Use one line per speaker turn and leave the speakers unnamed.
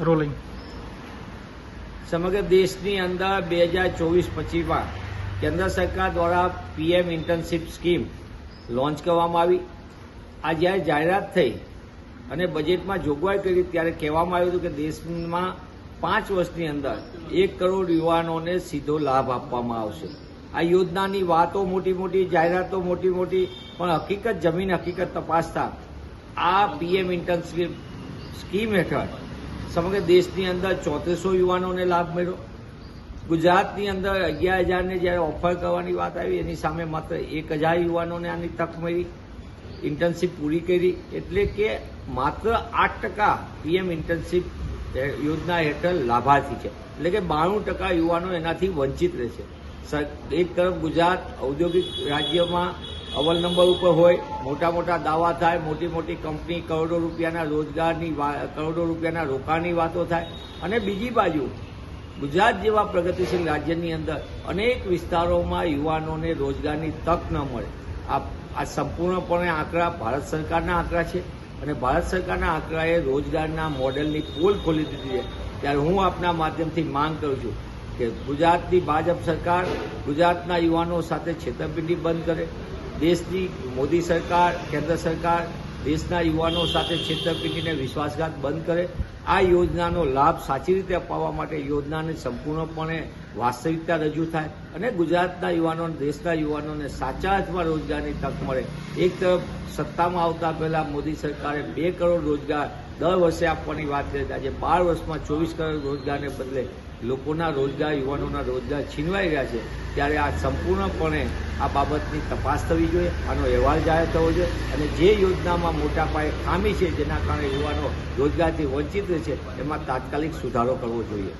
Rolling.
સમગ્ર દેશની અંદર 2024-25માં કેન્દ્ર સરકાર દ્વારા પીએમ ઇન્ટર્નશીપ સ્કીમ લોન્ચ કરવામાં આવી. આ જ્યારે જાહેરાત થઈ અને બજેટમાં જોગવાઈ કરી ત્યારે કહેવામાં આવ્યું હતું કે દેશમાં 5 વર્ષની અંદર 1 કરોડ યુવાનોને સીધો લાભ આપવામાં આવશે. આ યોજનાની વાતો મોટી મોટી, જાહેરાતો મોટી મોટી, પણ હકીકત જમીન હકીકત તપાસતા આ પીએમ ઇન્ટર્નશીપ સ્કીમ હેઠળ સમગ્ર દેશની અંદર 3400 યુવાનોને લાભ મળ્યો. ગુજરાતની અંદર 11,000ને જ્યારે ઓફર કરવાની વાત આવી એની સામે માત્ર 1,000 યુવાનોને આની તક મળી, ઇન્ટર્નશીપ પૂરી કરી. એટલે કે માત્ર 8% પીએમ ઇન્ટર્નશીપ યોજના હેઠળ લાભાર્થી છે. એટલે કે 92% યુવાનો એનાથી વંચિત રહેશે. એક તરફ ગુજરાત ઔદ્યોગિક રાજ્યમાં અવ્વલ નંબર ઉપર હોય, મોટા મોટા દાવા થાય, મોટી મોટી કંપની, કરોડો રૂપિયાના રોજગારની, કરોડો રૂપિયાના રોકાણની વાતો થાય, અને બીજી બાજુ ગુજરાત જેવા પ્રગતિશીલ રાજ્યની અંદર અનેક વિસ્તારોમાં યુવાનોને રોજગારની તક ન મળે. આ સંપૂર્ણપણે આંકડા ભારત સરકારના આંકડા છે અને ભારત સરકારના આંકડાએ રોજગારના મોડેલની પોલ ખોલી દીધી છે. ત્યારે હું આપના માધ્યમથી માંગ કરું છું કે ગુજરાતની ભાજપ સરકાર ગુજરાતના યુવાનો સાથે છેતરપિંડી બંધ કરે. દેશની મોદી સરકાર, કેન્દ્ર સરકાર દેશના યુવાનો સાથે છેતરપિંડીને વિશ્વાસઘાત બંધ કરે. આ યોજનાનો લાભ સાચી રીતે અપાવવા માટે યોજનાને સંપૂર્ણપણે વાસ્તવિકતા રજૂ થાય અને ગુજરાતના યુવાનોને, દેશના યુવાનોને સાચા અર્થમાં રોજગારની તક મળે. એક તરફ સત્તામાં આવતા પહેલા મોદી સરકારે 2 કરોડ રોજગાર દર વર્ષે આપવાની વાત કરી. આજે 12 વર્ષમાં 24 કરોડ રોજગારને બદલે લોકોના રોજગાર, યુવાનોના રોજગાર છીનવાઈ રહ્યા છે. ત્યારે આ સંપૂર્ણપણે આ બાબતની તપાસ થવી જોઈએ, આનો અહેવાલ જાહેર થવો જોઈએ અને જે યોજનામાં મોટા પાયે ખામી છે, જેના કારણે યુવાનો રોજગારથી વંચિત રહે છે, એમાં તાત્કાલિક સુધારો કરવો જોઈએ.